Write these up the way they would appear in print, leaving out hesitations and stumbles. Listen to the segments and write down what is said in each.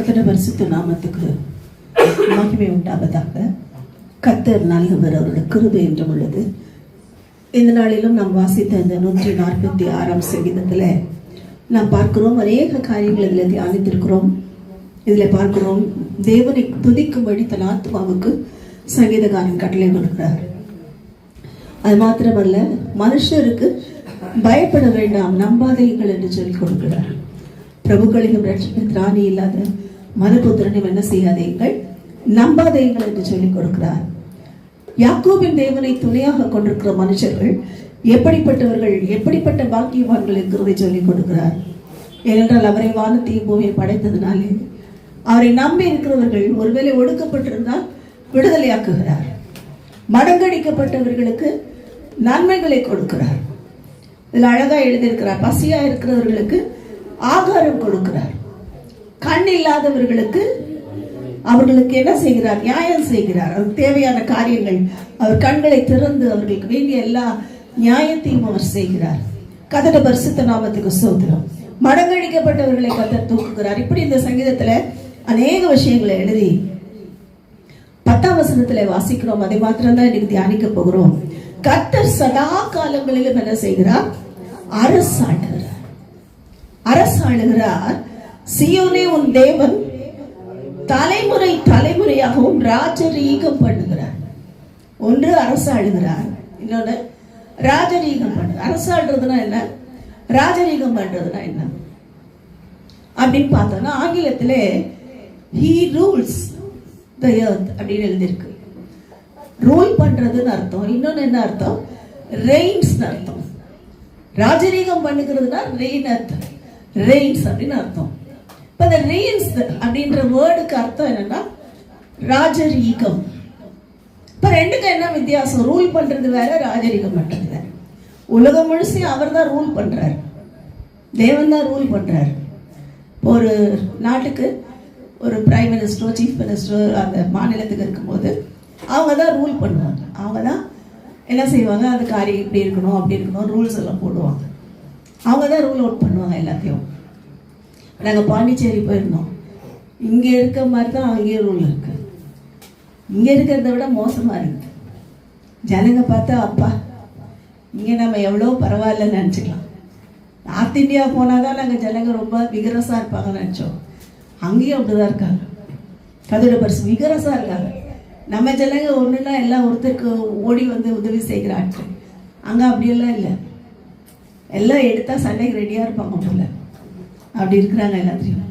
கர்த்தருடைய பரிசுத்த நாமத்துக்கு மகிமை உண்டாவதாக. கர்த்தர் நல்லவர், அவருடைய கிருபை என்றும் உள்ளது. இந்த நாளிலும் நாம் வாசித்த இந்த 146ஆம் சங்கீதத்தில் நாம் பார்க்கிறோம், அநேக காரியங்கள் இதில் தியானித்திருக்கிறோம். இதில் பார்க்கிறோம், தேவனை துதிக்கும்படி தன் ஆத்மாவுக்கு சங்கீதகாரன் கட்டளை கொடுக்கிறார். அது மாத்திரமல்ல, மனுஷருக்கு பயப்பட வேண்டாம், நம்பாதைகள் என்று சொல்லிக் கொடுக்கிறார். பிரபுக்களையும் ராணி இல்லாத மதபுத்திரனையும் என்ன செய்யாதீர்கள், நம்பாதைகள் என்று சொல்லிக் கொடுக்கிறார். யாக்கோபின் தேவனை துணையாக கொண்டிருக்கிற மனுஷர்கள் எப்படிப்பட்டவர்கள், எப்படிப்பட்ட பாக்கியவான்கள் இருக்கிறதை சொல்லிக் கொடுக்கிறார். ஏனென்றால் அவரை வானத்தையும் பூமியை படைத்ததினாலே அவரை நம்பி இருக்கிறவர்கள் ஒருவேளை ஒடுக்கப்பட்டிருந்தால் விடுதலையாக்குகிறார். மடங்கடிக்கப்பட்டவர்களுக்கு நன்மைகளை கொடுக்கிறார். இதில் அழகா எழுதியிருக்கிறார், பசியா இருக்கிறவர்களுக்கு ஆகாரம் கொடுக்கிறார். கண் இல்லாதவர்களுக்கு அவர்களுக்கு என்ன செய்கிறார், நியாயம் செய்கிறார். அவருக்கு தேவையான காரியங்கள், அவர் கண்களை திறந்து அவர்களுக்கு வேண்டிய எல்லா நியாயத்தையும் அவர் செய்கிறார். கர்த்தருடைய பரிசுத்த நாமத்துக்கு ஸ்தோத்திரம். மடங்கடிக்கப்பட்டவர்களை கர்த்தர் தூக்குகிறார். இப்படி இந்த சங்கீதத்துல அநேக விஷயங்களை எழுதி 10ஆம் வசனத்துல வாசிக்கிறோம். அதை மாத்திரம்தான் இன்னைக்கு தியானிக்க போகிறோம். கர்த்தர் சதா காலங்களிலும் என்ன செய்கிறார், அரசாளுகிறார். அரசாளுகிறார். சீயோனே உன் தேவன் தலைமுறை தலைமுறையாகவும் ராஜரீகம் பண்ணுகிறார். ஒன்று அரசாளுகிறார், இன்னொன்னு ராஜரீகம் பண்ணு. அரசாடுறதுனா என்ன, ராஜரீகம் பண்றதுனா என்ன அப்படின்னு பார்த்தோம்னா, ஆங்கிலத்திலே he rules the earth அப்படின்னு எழுதியிருக்கு. ரூல் பண்றதுன்னு அர்த்தம். இன்னொன்னு என்ன அர்த்தம், ரெயின்ஸ் அர்த்தம். ராஜரீகம் பண்ணுகிறதுனா ரெயின்ஸ் அப்படின்னு அர்த்தம். இப்ப இந்த ரெயின்ஸ் அப்படின்ற வேர்டுக்கு அர்த்தம் என்னன்னா ராஜரீகம். இப்ப ரெண்டுக்கு என்ன வித்தியாசம், ரூல் பண்றது வேற, ராஜரீகம் பண்றது வேற. உலகம் முழுசையும் அவர் தான் ரூல் பண்றாரு, தேவன் தான் ரூல் பண்றாரு. ஒரு நாட்டுக்கு ஒரு பிரைம் மினிஸ்டரோ சீஃப் மினிஸ்டரோ அந்த மாநிலத்துக்கு இருக்கும்போது அவங்க தான் ரூல் பண்ணுவாங்க. அவங்க தான் என்ன செய்வாங்க, அந்த காரியம் இப்படி இருக்கணும் அப்படி இருக்கணும் ரூல்ஸ் எல்லாம் போடுவாங்க. அவங்க தான் ரூல் அவுட் பண்ணுவாங்க எல்லாத்தையும். நாங்கள் பாண்டிச்சேரி போயிருந்தோம். இங்கே இருக்க மாதிரி தான் அங்கேயும் ரூல் இருக்கு. இங்கே இருக்கிறத விட மோசமாக இருக்கு. ஜனங்க பார்த்தா அப்பா இங்கே நம்ம எவ்வளோ பரவாயில்லன்னு நினச்சிக்கலாம். நார்த் இந்தியா போனால் தான் நாங்கள் ஜனங்க ரொம்ப விகரஸாக இருப்பாங்கன்னு நினச்சோம். அங்கேயும் அப்படிதான் இருக்காங்க. கர்த்தருடைய பரிசு விகரஸாக இருக்காங்க. நம்ம ஜனங்க ஒன்றுனா எல்லாம் ஒருத்தருக்கு ஓடி வந்து உதவி செய்கிற ஆட்கள். அங்கே அப்படியெல்லாம் இல்லை. எல்லாம் எடுத்தால் சண்டைக்கு ரெடியாக இருப்பாங்க போல. அப்படி இருக்கிறாங்க எல்லாத்தையும்.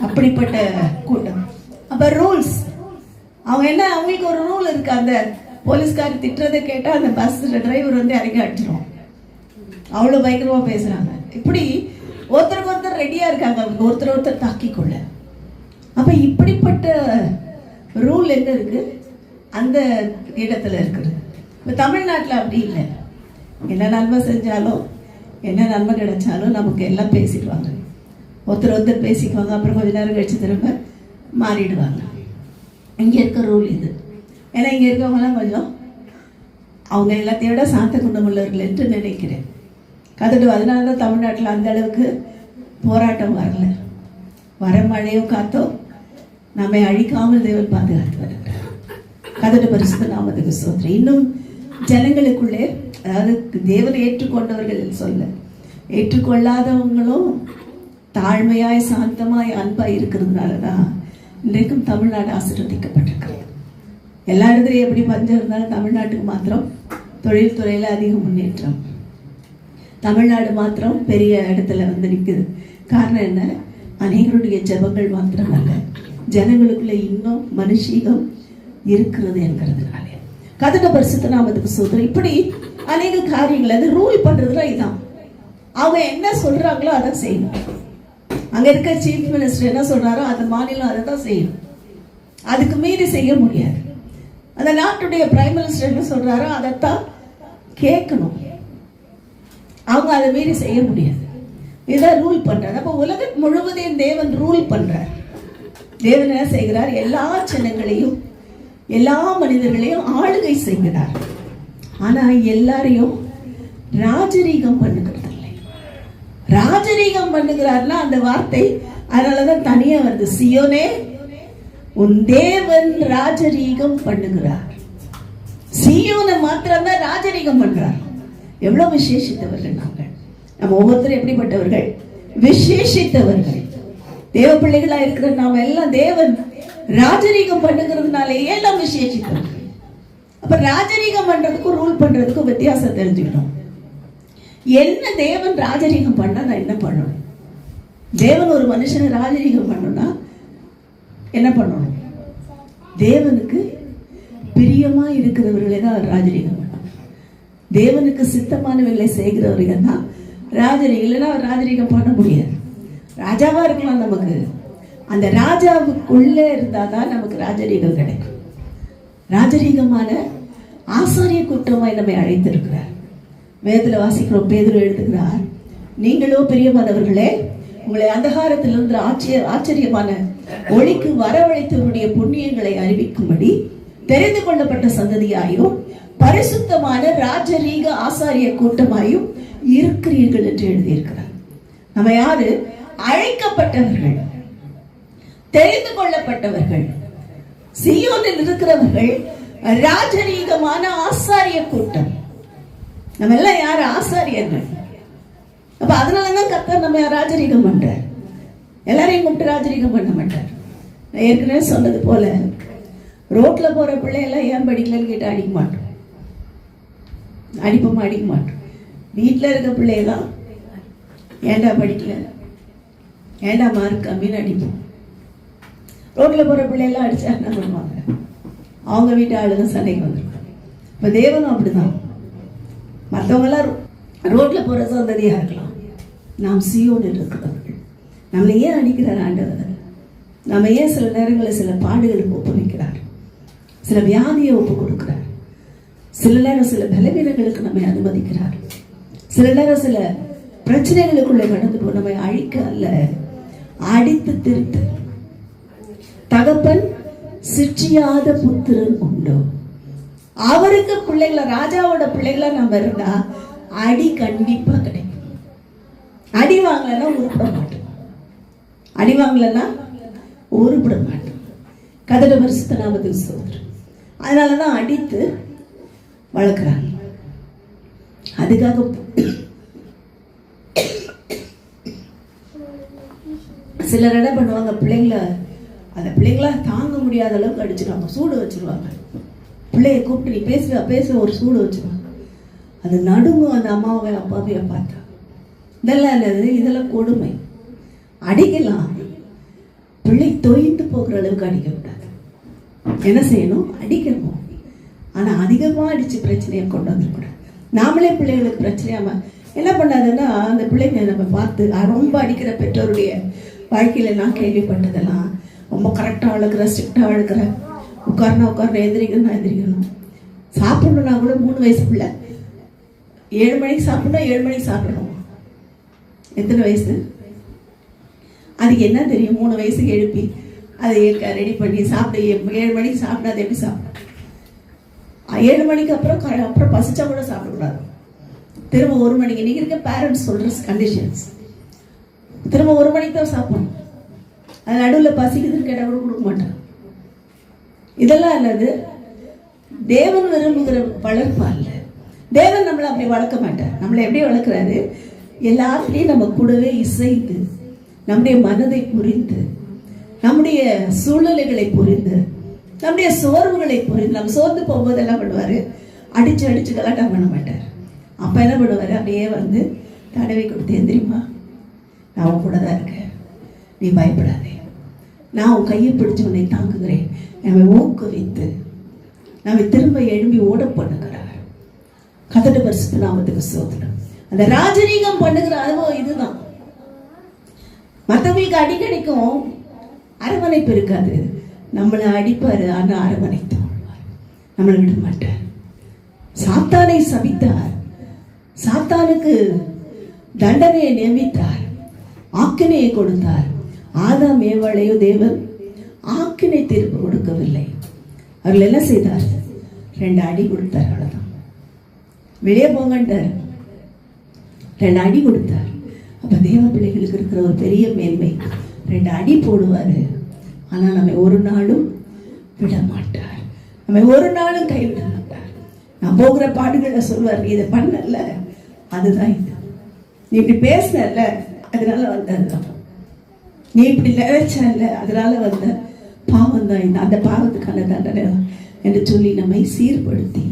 அப்படிப்பட்ட கூட்டம். அப்போ ரூல்ஸ், அவங்க என்ன, அவங்களுக்கு ஒரு ரூல் இருக்கு. அந்த போலீஸ்காரி திட்டுறதை கேட்டால் அந்த பஸ் டிரைவர் வந்து இறங்கி அடிச்சிடும். அவ்வளோ பயங்கரமாக பேசுகிறாங்க. இப்படி ஒருத்தருக்கு ஒருத்தர் ரெடியாக இருக்காங்க, அவங்க ஒருத்தர் தாக்கிக்கொள்ள. அப்போ இப்படிப்பட்ட ரூல் எங்கே இருக்கு, அந்த இடத்துல இருக்குது. இப்போ தமிழ்நாட்டில் அப்படி இல்லை. என்ன நன்மை செஞ்சாலும் என்ன நன்மை கிடைச்சாலும் நமக்கு எல்லாம் பேசிடுவாங்க. ஒருத்தர் பேசிக்குவாங்க, அப்புறம் கொஞ்ச நேரம் கழிச்சு திரும்ப மாறிடுவாங்க. இங்கே இருக்க ரூல் இது. ஏன்னா இங்கே இருக்கவங்களாம் கொஞ்சம் அவங்க எல்லாத்தையும் விட சாந்த குணம் உள்ளவர்கள் என்று நினைக்கிறேன். அதனால தான் தமிழ்நாட்டில் அந்த அளவுக்கு போராட்டம் வரல. வர மழையோ காத்தோ நம்மை அழிக்காமல் தேவன் பாதுகாத்து வருகிறார். கர்த்தருடைய பரிசுத்த நாமத்துக்கு ஸ்தோத்திரம். இன்னும் ஜனங்களுக்குள்ளே, அதாவது தேவனை ஏற்றுக்கொண்டவர்கள் சொல்ல, ஏற்றுக்கொள்ளாதவங்களும் தாழ்மையாய் சாந்தமாய் அன்பாய் இருக்கிறதுனால தான் இன்றைக்கும் தமிழ்நாடு ஆசீர்வதிக்கப்பட்டிருக்கிறது. எல்லா இடத்துலையும் எப்படி பஞ்சம் இருந்தாலும் தமிழ்நாட்டுக்கு மாத்திரம் தொழில்துறையில் அதிக முன்னேற்றம். தமிழ்நாடு மாத்திரம் பெரிய இடத்துல வந்து நிற்குது. காரணம் என்ன, அநேகருடைய ஜெபங்கள் மாத்திரம் அல்ல, ஜனங்களுக்குள்ள இன்னும் மனுஷீகம் இருக்கிறது என்கிறதுனாலே. கர்த்தருடைய பரிசுத்த நாமத்துக்கு ஸ்தோத்திரம். இப்படி அநேக காரியங்கள் அது ரூல் பண்றதுல இதான். அவங்க என்ன சொல்றாங்களோ அதை செய்யணும். அங்க இருக்க சீஃப் மினிஸ்டர் என்ன சொல்றாரோ அந்த மாநிலம் அதை தான் செய்யணும். அதுக்கு மீறி செய்ய முடியாது. அந்த நாட்டுடைய பிரைம் மினிஸ்டர் என்ன சொல்றாரோ அதைத்தான் கேட்கணும். அவங்க அதை மீறி செய்ய முடியாது. இதான் ரூல் பண்றாரு. அப்ப உலகம் முழுவதையும் தேவன் ரூல் பண்றார். தேவன் என்ன செய்கிறார், எல்லா ஜனங்களையும் எல்லா மனிதர்களையும் ஆளுகை செய்கிறார். ஆனா எல்லாரையும் ராஜரீகம் பண்ணுகிறது இல்லை. ராஜரீகம் பண்ணுகிறார்னா அந்த வார்த்தை அதனாலதான் தனியா வருது, சியோனே உன் தேவன் ராஜரீகம் பண்ணுகிறார். சியோனை மாத்திரம்தான் ராஜரீகம் பண்றார். எவ்வளவு விசேஷித்தவர்கள் நாங்கள். நம்ம ஒவ்வொருத்தரும் எப்படிப்பட்டவர்கள்? விசேஷித்தவர்கள். தேவ பிள்ளைகளா இருக்கிற நாம எல்லாம் தேவன் ராஜரீகம் பண்ணுகிறதுனால எல்லாம் விசேஷித்தவர்கள். அப்ப ராஜரீகம் பண்றதுக்கும் ரூல் பண்றதுக்கும் வித்தியாசம் தெரிஞ்சுக்கணும். என்ன தேவன் ராஜரீகம் பண்ணா நான் என்ன பண்ணணும்? தேவன் ஒரு மனுஷனை ராஜரீகம் பண்ணணும்னா என்ன பண்ணணும்? தேவனுக்கு பிரியமா இருக்கிறவர்களே தான் ராஜரீகம் பண்ணணும். தேவனுக்கு சித்தமானவர்களை செய்கிறவர்கள் தான் ராஜரீகம். இல்லைன்னா ராஜரீகம் பண்ண முடியாது. ராஜாவா இருக்கலாம், நமக்கு அந்த ராஜாவுக்குள்ளே இருந்தாதான் நமக்கு ராஜரீகம் கிடைக்கும். ராஜரீகமான ஆசாரிய கூட்டமாய் நம்மை அழைத்திருக்கிறார். வேதத்துல வாசிக்கிறோம், பேதுரு எழுதுகிறார், நீங்களோ பிரியமானவர்களே உங்களை அந்தகாரத்திலிருந்து ஆச்சரியமான ஒளிக்கு வரவழைத்தவருடைய புண்ணியங்களை அறிவிக்கும்படி தெரிந்து கொள்ளப்பட்ட சந்ததியாயும் பரிசுத்தமான ராஜரீக ஆசாரிய கூட்டமாயும் இருக்கிறீர்கள் என்று எழுதியிருக்கிறார். நம்ம யாரு? அழைக்கப்பட்டவர்கள், தெரிந்து கொள்ளப்பட்டவர்கள், சீயோனில் இருக்கிறவர்கள், ராஜரீகமான ஆசாரிய கூட்டம். நம்ம எல்லாம் யாரு? ஆசாரியர்கள். அப்ப அதனாலதான் கர்த்தர் நம்ம ராஜரீகம் பண்றார். எல்லாரையும் கூப்பிட்டு ராஜரீகம் பண்ண மாட்டார். நான் ஏற்கனவே சொன்னது போல ரோட்ல போற பிள்ளையெல்லாம் ஏன் படிக்கலன்னு கேட்டு அடிக்க மாட்டோம். அடிப்போமா? அடிக்க மாட்டோம். வீட்டில் இருக்க பிள்ளையெல்லாம் ஏண்டா படிக்கல, ஏண்டா மார்க் கம்மின்னு அடிப்போம். ரோட்ல போற பிள்ளையெல்லாம் அடிச்சா என்ன பண்ணுவாங்க? அவங்க வீட்டு ஆளுங்க சண்டைக்கு வந்துருக்காங்க. இப்ப தேவனும் அப்படிதான். மற்றவங்களாம் ரோட்ல போற சந்ததியா இருக்கலாம், நாம் சீயோனில் இருக்கிறவர்கள். நம்மளை ஏன் அடிக்கிறார் ஆண்டவர்? நம்ம ஏன் சில நேரங்களில் சில பாடுகளுக்கு ஒப்பு வைக்கிறார், சில வியாதியை ஒப்பு கொடுக்கிறார், சில நேரம் சில பலவீனங்களுக்கு நம்மை அனுமதிக்கிறார், சில நேரம் சில பிரச்சனைகளுக்குள்ளே கடந்து போ நம்மை அழிக்க அல்ல, அடித்து திருத்த. தகப்பன் சிற்றியாத புத்திரன் உண்டோ? அவருக்கு பிள்ளைகளை, ராஜாவோட பிள்ளைகளா நம்ம இருந்தா அடி கண்டிப்பா கிடைக்கும். அடி வாங்கலன்னா உருப்பட மாட்டோம். அடி வாங்கலன்னா உருப்பட மாட்டோம். கதட பரிசுத்த நாமத்துக்கு ஸ்தோத்திரம். அதனாலதான் அடித்து வளர்க்குறாங்க. அதுக்காக சிலர் என்ன பண்ணுவாங்க, பிள்ளைங்கள அந்த பிள்ளைங்கள தாங்க முடியாத அளவுக்கு அடிச்சிருவாங்க, சூடு வச்சிருவாங்க. பிள்ளைய கூப்பிட்டு நீ பேசுற ஒரு சூடு வச்சிருவாங்க. அது நடுங்கும் அந்த அம்மாவை அப்பாவைய பார்த்தா. இதெல்லாம் என்னது? இதெல்லாம் கொடுமை. அடிக்கலாம், பிள்ளை தொய்ந்து போகிற அளவுக்கு அடிக்க கூடாது. என்ன செய்யணும்? அடிக்கணும். ஆனா அதிகமா அடிச்சு பிரச்சனையை கொண்டு வந்துடக்கூடாது. நாமளே பிள்ளைகளுக்கு பிரச்சனையாம என்ன பண்ணாதுன்னா, அந்த பிள்ளைங்க நம்ம பார்த்து ரொம்ப அடிக்கிற பெற்றோருடைய வாழ்க்கையில நான் கேள்விப்பட்டதெல்லாம், ரொம்ப கரெக்டா வளர்க்குற, ஸ்ட்ரிக்டா வளர்க்குற, உட்காரணும் எந்திரிக்கணும். சாப்பிடணும்னா கூட 3 வயசு பிள்ளை 7 மணிக்கு சாப்பிடணும், 7 மணிக்கு சாப்பிடணும். எத்தனை வயசு? அதுக்கு என்ன தெரியும்? 3 வயசுக்கு எழுப்பி அதை ரெடி பண்ணி சாப்பிட 7 மணிக்கு சாப்பிடாது எப்படி சாப்பிடும்? 7 மணிக்கு அப்புறம் பசிச்சா கூட சாப்பிடக்கூடாது. திரும்ப 1 மணிக்கு. இன்னைக்கு இருக்க பேரண்ட்ஸ் சொல்ற கண்டிஷன்ஸ், திரும்ப 1 மணிக்கு தான் சாப்பிடணும். அது நடுவில் பசிக்குதுன்னு கேட்டால் கூட கொடுக்க மாட்டாங்க. இதெல்லாம் அல்லது தேவன் விரும்புகிற வளர்ப்பு அல்ல. தேவன் நம்மளை அப்படி வளர்க்க மாட்டார். நம்மளை எப்படி வளர்க்குறாரு? எல்லாத்துலேயும் நம்ம கூடவே இசைந்து, நம்முடைய மனதை புரிந்து, நம்முடைய சூழ்நிலைகளை புரிந்து, நம்முடைய சோர்வுகளை புரிந்து. நம்ம சோர்ந்து போகும்போது என்ன பண்ணுவார்? அடிச்சு கலாட்டம் பண்ண மாட்டார். அப்போ என்ன பண்ணுவார்? அப்படியே வந்து தடவை கொடுத்து, எந்திரிமா, நான் உன் கூட தான் இருக்கேன், நீ பயப்படாதே, நான் உன் கையை பிடிச்சு உன்னை தாங்குகிறேன், நம்மை ஊக்குவித்து நம்மை திரும்ப எழும்பி ஓட பண்ணுகிறார். கதட பரிசுத்த நாமத்துக்கு ஸ்தோத்திரம். அந்த ராஜரீகம் பண்ணுகிற அனுபவம் இதுதான். மற்றவங்களுக்கு அடி கிடைக்கும், அரவணைப்பு இருக்காது. நம்மளை அடிப்பாரு, ஆனா அரவணைத்து நம்மளை விட மாட்டார். சாத்தானை சபித்தார், சாத்தானுக்கு தண்டனையை நியமித்தார், ஆக்கினையை கொடுத்தார். ஆதாம் ஏவாளையோ தேவன் ஆக்கினை தீர்ப்பு கொடுக்கவில்லை. அவர்கள் என்ன செய்தார்? 2 அடி கொடுத்தார். அவ்வளவுதான். வெளியே போங்கன்றார், 2 அடி கொடுத்தார். அப்ப தேவ பிள்ளைகளுக்கு இருக்கிற ஒரு பெரிய மேன்மை, 2 அடி போடுவார். ஆனால் நம்ம ஒரு நாளும் விட மாட்டார். நம்ம ஒரு நாளும் கைவிட மாட்டார். நான் போகிற பாடுகளை சொல்வார், இதை பண்ணல, அதுதான் இது. நீ இப்படி பேசினல, அதனால வந்ததுதான். நீ இப்படி நினைச்சல, அதனால வந்த பாவம் தான் இந்த, அந்த பாவத்துக்கான தண்டனை என்று சொல்லி நம்மை சீர்படுத்தி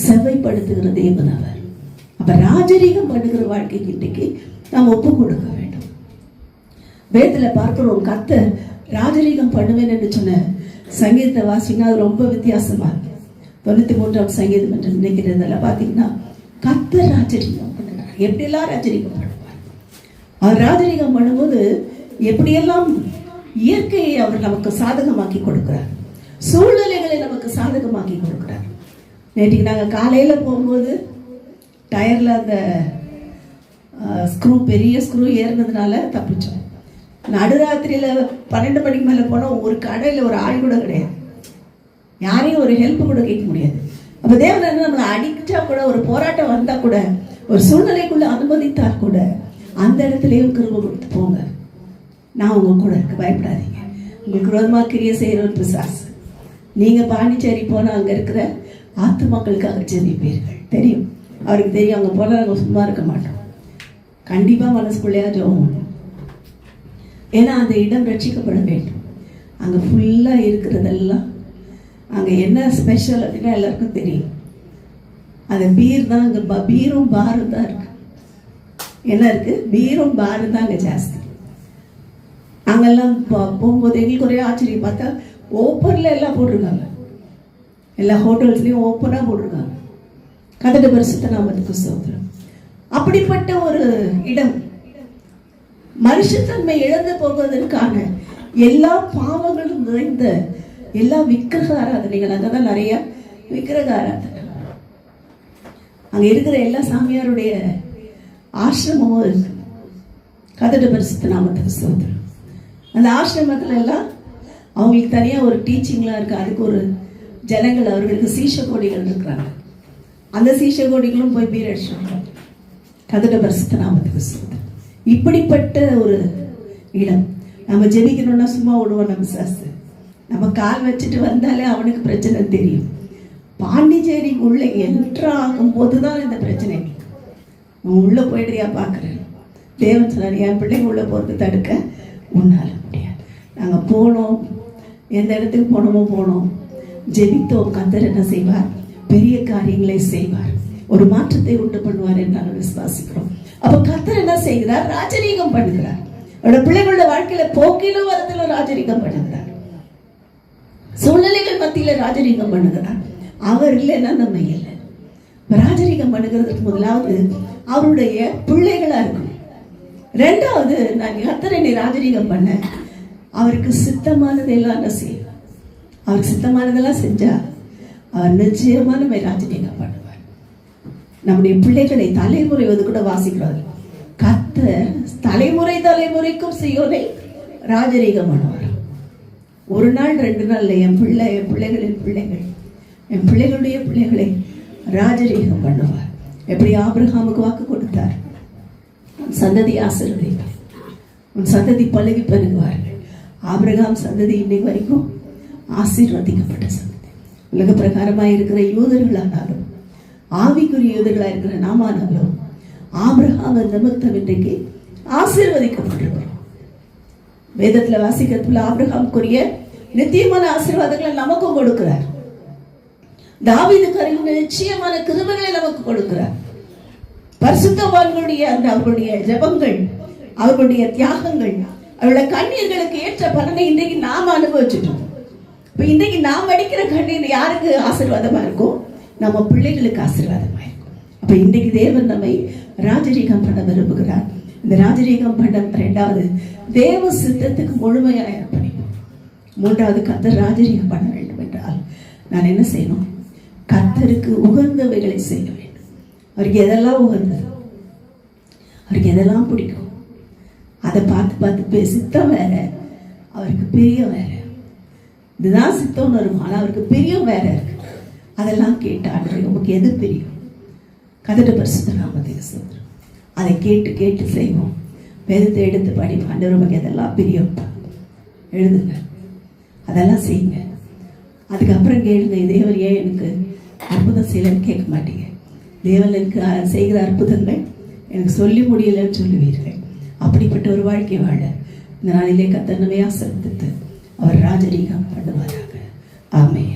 செவைப்படுத்துகிற தேவன் அவர். அப்ப ராஜரீகம் பண்ணுகிற வாழ்க்கைக்கு இன்றைக்கு நாம் ஒப்பு கொடுக்க வேண்டும். வேதத்துல பார்க்கிறோம், கர்த்தர் ராஜரீகம் பண்ணுவேன் என்று சொன்ன சங்கீதத்தை வாசிங்கன்னா அது ரொம்ப வித்தியாசமா இருக்கு. 93ஆம் சங்கீதம் என்று நினைக்கிறதுல பார்த்தீங்கன்னா கர்த்தர் ராஜரீகம் பண்ணுறார். எப்படியெல்லாம் ராஜரீகம் பண்ணுவார். அவர் ராஜரீகம் பண்ணும்போது எப்படியெல்லாம் இயற்கையை அவர் நமக்கு சாதகமாக்கி கொடுக்கிறார், சூழ்நிலைகளை நமக்கு சாதகமாக்கி கொடுக்கிறார். நேற்றுக்கு நாங்கள் காலையில் போகும்போது டயரில் அந்த ஸ்க்ரூ, பெரிய ஸ்க்ரூ ஏறினதுனால தப்பிச்சோம். நடுராத்திரியில் 12 மணிக்கு மேலே போனால் ஒரு கடையில் ஒரு ஆள் கூட கிடையாது, யாரையும் ஒரு ஹெல்ப் கூட கேட்க முடியாது. அப்போ தேவன் என்ன நம்மளை அடிச்சா கூட, ஒரு போராட்டம் வந்தால் கூட, ஒரு சூழ்நிலைக்குள்ளே அனுமதித்தால் கூட அந்த இடத்துலையும் கிருபை கொடுத்து போங்க, நான் உங்க கூட இருக்க, பயப்படாதீங்க. உங்களுக்கு விரோதமாக கிரியை செய்கிற ஒரு பிசாசு. நீங்கள் பாண்டிச்சேரி போனால் அங்கே இருக்கிற ஆத்துமாக்களுக்காக ஜெபிப்பீர்கள். தெரியும், அவருக்கு தெரியும். அங்கே போனால் நாங்கள் சும்மா இருக்க மாட்டோம். கண்டிப்பாக மனசுக்குள்ளேயா ஜெபம். ஏன்னா அந்த இடம் ரட்சிக்கப்பட வேண்டும். அங்கே ஃபுல்லாக இருக்கிறதெல்லாம், அங்கே என்ன ஸ்பெஷல் அப்படின்னா எல்லாருக்கும் தெரியும். அந்த பீர் தான் அங்கே, பீரும் பாரும் தான் இருக்கு. என்ன இருக்கு? பீரும் பாரும் தான் அங்கே ஜாஸ்தி. நாங்கெல்லாம் போகும்போது எங்களுக்கு ஒரே ஆச்சரியம், பார்த்தா ஓப்பனில் எல்லாம் போட்டிருக்காங்க. எல்லா ஹோட்டல்ஸ்லையும் ஓப்பனாக போட்டிருக்காங்க. கதட பரிசுத்த நாமத்துக்கு ஸ்தோத்திரம். அப்படிப்பட்ட ஒரு இடம் மனுஷத்தன்மை இழந்து போவதற்கான எல்லா பாவங்களும் நிறைந்த எல்லா விக்கிரக ஆராதனைகள். அங்கே தான் நிறைய விக்கிரக ஆராதனை. அங்கே இருக்கிற எல்லா சாமியாருடைய ஆசிரமமும் இருக்கு. கதட பரிசுத்த நாமத்துக்கு ஸ்தோத்திரம். அந்த ஆசிரமத்தில் எல்லாம் அவங்களுக்கு தனியாக ஒரு டீச்சிங்லாம் இருக்குது. அதுக்கு ஒரு ஜனங்கள், அவர்களுக்கு சீஷகோடிகள் இருக்கிறாங்க. அந்த சீஷகோடிகளும் போய் பீர் அடிச்சுட்டாங்க. கதட பரிசுத்த நாமத்துக்கு ஸ்தோத்திரம். இப்படிப்பட்ட ஒரு இடம். நம்ம ஜெபிக்கணும்னா சும்மா விடுவோம். நம்ம சாஸ்து நம்ம கால் வச்சுட்டு வந்தாலே அவனுக்கு பிரச்சனை தெரியும். பாண்டிச்சேரி உள்ள என்ட்ரா ஆகும் போது தான் இந்த பிரச்சனை. உள்ளே போயிடுறியா பார்க்குறேன். தேவன் சொன்னார், என் பிள்ளைங்க உள்ளே போகிறது தடுக்க உன்னால முடியாது. நாங்கள் போனோம், எந்த இடத்துக்கு போனோம், ஜெபித்தோம். கர்த்தர் என்ன செய்வார்? பெரிய காரியங்களை செய்வார், ஒரு மாற்றத்தை உண்டு பண்ணுவார் என்று நாங்கள் விசுவாசிக்கிறோம். அப்போ கர்த்தர் என்ன செய்கிறார்? ராஜரீகம் பண்ணுகிறார். அவரோட பிள்ளைகளோட வாழ்க்கையில போக்கிலும் வரத்திலும் ராஜரீகம் பண்ணுகிறார். சூழ்நிலைகள் மத்தியில ராஜரீகம் பண்ணுகிறார். அவர் இல்லைன்னா நம்ம இல்லை. ராஜரீகம் பண்ணுகிறதுக்கு முதலாவது அவருடைய பிள்ளைகளா இருக்கும். ரெண்டாவது, நான் கர்த்தர் என்னை ராஜரீகம் பண்ண, அவருக்கு சித்தமானதெல்லாம் நான் செய்வேன். அவருக்கு சித்தமானதெல்லாம் செஞ்சா அவர் நிச்சயமா நம்ம ராஜரீகம் பண்ணுவார். நம்முடைய பிள்ளைகளை தலைமுறை கூட வாசிக்கிறார். கர்த்தர் தலைமுறை தலைமுறைக்கும் சீயோனை ராஜரீகம் பண்ணுவார். ஒரு நாள் 2 நாள் இல்லை. என் பிள்ளைகளின் பிள்ளைகள், என் பிள்ளைகளுடைய பிள்ளைகளை ராஜரீகம் பண்ணுவார். எப்படி ஆபிரகாமுக்கு வாக்கு கொடுத்தார், உன் சந்ததி ஆசீர்வதிப்பார், உன் சந்ததி பழகி பெருகுவார்கள். ஆபிரகாம் சந்ததி இன்னைக்கு வரைக்கும் ஆசீர்வதிக்கப்பட்ட சந்ததி. உலக பிரகாரமாக இருக்கிற யூதர்களானாலும் ஆவிக்குரிய யூதர்களாக இருக்கிற நாமானாலும் ஆபிரகாம் நிமித்தம் இன்றைக்கு ஆசீர்வதிக்கப்பட்டிருக்கிறோம். வேதத்துல வாசிக்கிறதுல ஆபிரகாமுக்குரிய நித்தியமான ஆசீர்வாதங்களை நமக்கும் கொடுக்கிறார். தாவீதுக்கு நிச்சயமான கிருபைகளை நமக்கு கொடுக்கிறார். பரிசுத்தவான்களுடைய அந்த அவர்களுடைய ஜெபங்கள், அவர்களுடைய தியாகங்கள், அவருடைய கண்ணீர்களுக்கு ஏற்ற பலனை இன்றைக்கு நாம் அனுபவிச்சுட்டோம். இப்ப இன்றைக்கு நாம் அடிக்கிற கண்ணீர் யாருக்கு ஆசீர்வாதமா இருக்கும்? நம்ம பிள்ளைகளுக்கு ஆசீர்வாதமா இருக்கும். அப்ப இன்றைக்கு தேவன் நம்மை ராஜரீகம் பண்ண விரும்புகிறார். இந்த ராஜரீகம் பண்ண ரெண்டாவது, தேவ சித்தத்துக்கு முழுமையாக அர்ப்பணிப்போம். மூன்றாவது, கர்த்தர் ராஜரீகம் பண்ண வேண்டும் என்றால் நான் என்ன செய்யணும்? கர்த்தருக்கு உகந்தவைகளை செய்ய வேண்டும். அவருக்கு எதெல்லாம் உகந்தது, அவருக்கு எதெல்லாம் பிடிக்கும், அதை பார்த்து சித்தம் வேற, அவருக்கு பிரியம் வேற. இதுதான் சித்தம்னு வரும், ஆனால் அவருக்கு பிரியம் வேற இருக்கு. அதெல்லாம் கேட்டாண்டு உங்களுக்கு எது பிரியும்? கதட பரிசுத்த நாமத்துக்கு ஸ்தோத்திரம். அதை கேட்டு செய்வோம். வேதத்தை எடுத்து படிப்போம். ஆண்டவர் நமக்கு எதெல்லாம் பிரியம் எழுதுங்க, அதெல்லாம் செய்யுங்க. அதுக்கப்புறம் கேளுங்க, தேவன் ஏன் எனக்கு அற்புதம் செய்யலன்னு கேட்க மாட்டீங்க. தேவன் எனக்கு செய்கிற அற்புதங்கள் எனக்கு சொல்லி முடியலன்னு சொல்லுவீர்கள். அப்படிப்பட்ட ஒரு வாழ்க்கை வாழ இந்த நாளிலே கர்த்தர் நம்மை ஆசீர்வதித்து அவர் ராஜரீகம் பண்ணுவாராக. ஆமென்.